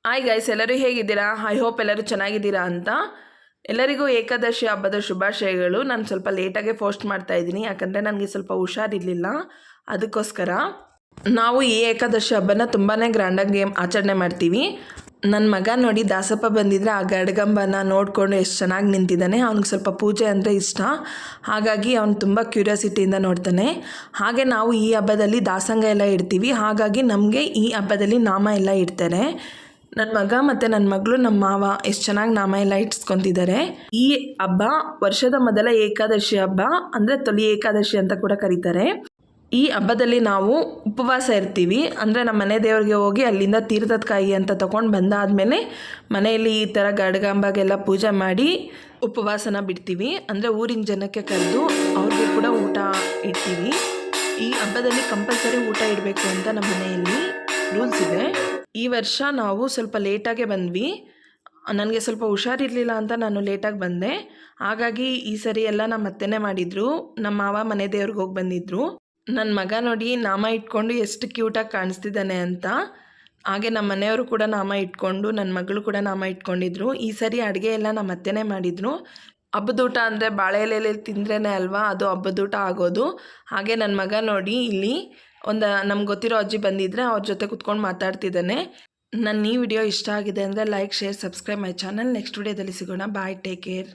Hi guys, ಎಲ್ಲರೂ ಹೇಗಿದ್ದೀರಾ? I hope ಎಲ್ಲರೂ ಚೆನ್ನಾಗಿದ್ದೀರಾ ಅಂತ. ಎಲ್ಲರಿಗೂ ಏಕಾದಶಿ ಹಬ್ಬದ ಶುಭಾಶಯಗಳು. ನಾನು ಸ್ವಲ್ಪ ಲೇಟಾಗೆ ಪೋಸ್ಟ್ ಮಾಡ್ತಾ ಇದ್ದೀನಿ, ಯಾಕಂದರೆ ನನಗೆ ಸ್ವಲ್ಪ ಹುಷಾರಿರಲಿಲ್ಲ. ಅದಕ್ಕೋಸ್ಕರ ನಾವು ಈ ಏಕಾದಶಿ ಹಬ್ಬನ ತುಂಬಾ ಗ್ರ್ಯಾಂಡಾಗಿ ಆಚರಣೆ ಮಾಡ್ತೀವಿ. ನನ್ನ ಮಗ ನೋಡಿ, ದಾಸಪ್ಪ ಬಂದಿದ್ದರೆ ಆ ಗಡ್ಗಂಬನ ನೋಡಿಕೊಂಡು ಎಷ್ಟು ಚೆನ್ನಾಗಿ ನಿಂತಿದ್ದಾನೆ. ಅವ್ನಿಗೆ ಸ್ವಲ್ಪ ಪೂಜೆ ಅಂದರೆ ಇಷ್ಟ, ಹಾಗಾಗಿ ಅವನು ತುಂಬ ಕ್ಯೂರಿಯಾಸಿಟಿಯಿಂದ ನೋಡ್ತಾನೆ. ಹಾಗೆ ನಾವು ಈ ಹಬ್ಬದಲ್ಲಿ ದಾಸಂಗ ಎಲ್ಲ ಇಡ್ತೀವಿ, ಹಾಗಾಗಿ ನಮಗೆ ಈ ಹಬ್ಬದಲ್ಲಿ ನಾಮ ಎಲ್ಲ ಇಡ್ತಾರೆ. ನನ್ನ ಮಗ ಮತ್ತು ನನ್ನ ಮಗಳು, ನಮ್ಮ ಮಾವ ಎಷ್ಟು ಚೆನ್ನಾಗಿ ನಾಮ ಎಲ್ಲ ಇಟ್ಸ್ಕೊತಿದ್ದಾರೆ. ಈ ಹಬ್ಬ ವರ್ಷದ ಮೊದಲ ಏಕಾದಶಿ ಹಬ್ಬ, ಅಂದರೆ ತೊಲಿ ಏಕಾದಶಿ ಅಂತ ಕೂಡ ಕರೀತಾರೆ. ಈ ಹಬ್ಬದಲ್ಲಿ ನಾವು ಉಪವಾಸ ಇರ್ತೀವಿ. ಅಂದರೆ ನಮ್ಮ ಮನೆ ದೇವರಿಗೆ ಹೋಗಿ ಅಲ್ಲಿಂದ ತೀರ್ಥದ ಕಾಯಿ ಅಂತ ತೊಗೊಂಡು ಬಂದಾದಮೇಲೆ ಮನೆಯಲ್ಲಿ ಈ ಥರ ಗಡ್ಗಾಂಬಾಗೆಲ್ಲ ಪೂಜೆ ಮಾಡಿ ಉಪವಾಸನ ಬಿಡ್ತೀವಿ. ಅಂದರೆ ಊರಿನ ಜನಕ್ಕೆ ಕರೆದು ಅವ್ರಿಗೆ ಕೂಡ ಊಟ ಇಡ್ತೀವಿ. ಈ ಹಬ್ಬದಲ್ಲಿ ಕಂಪಲ್ಸರಿ ಊಟ ಇಡಬೇಕು ಅಂತ ನಮ್ಮ ಮನೆಯಲ್ಲಿ ರೂಲ್ಸ್ ಇದೆ. ಈ ವರ್ಷ ನಾವು ಸ್ವಲ್ಪ ಲೇಟಾಗೆ ಬಂದ್ವಿ. ನನಗೆ ಸ್ವಲ್ಪ ಹುಷಾರಿರಲಿಲ್ಲ ಅಂತ ನಾನು ಲೇಟಾಗಿ ಬಂದೆ. ಹಾಗಾಗಿ ಈ ಸರಿ ಎಲ್ಲ ನಮ್ಮ ಅತ್ತೆನೇ ಮಾಡಿದರು. ನಮ್ಮ ಮಾವ ಮನೆ ದೇವ್ರಿಗೆ ಹೋಗಿ ಬಂದಿದ್ದರು. ನನ್ನ ಮಗ ನೋಡಿ, ನಾಮ ಇಟ್ಕೊಂಡು ಎಷ್ಟು ಕ್ಯೂಟಾಗಿ ಕಾಣಿಸ್ತಿದ್ದಾನೆ ಅಂತ. ಹಾಗೆ ನಮ್ಮ ಮನೆಯವರು ಕೂಡ ನಾಮ ಇಟ್ಕೊಂಡು, ನನ್ನ ಮಗಳು ಕೂಡ ನಾಮ ಇಟ್ಕೊಂಡಿದ್ರು. ಈ ಸರಿ ಅಡುಗೆ ಎಲ್ಲ ನಮ್ಮ ಅತ್ತೆನೇ ಮಾಡಿದರು. ಹಬ್ಬದೂಟ ಅಂದರೆ ಬಾಳೆ ಎಲೆಯಲ್ಲಿ ತಿಂದ್ರೇ ಅಲ್ವಾ ಅದು ಹಬ್ಬದೂಟ ಆಗೋದು. ಹಾಗೆ ನನ್ನ ಮಗ ನೋಡಿ, ಇಲ್ಲಿ ನಮ್ಗೆ ಗೊತ್ತಿರೋ ಅಜ್ಜಿ ಬಂದಿದ್ದರೆ ಅವ್ರ ಜೊತೆ ಕುತ್ಕೊಂಡು ಮಾತಾಡ್ತಿದ್ದಾನೆ. ನನ್ನ ಈ ವಿಡಿಯೋ ಇಷ್ಟ ಆಗಿದೆ ಅಂದರೆ like, share, subscribe my channel. Next ವಿಡಿಯೋದಲ್ಲಿ ಸಿಗೋಣ. ಬಾಯ್, ಟೇಕ್ ಕೇರ್.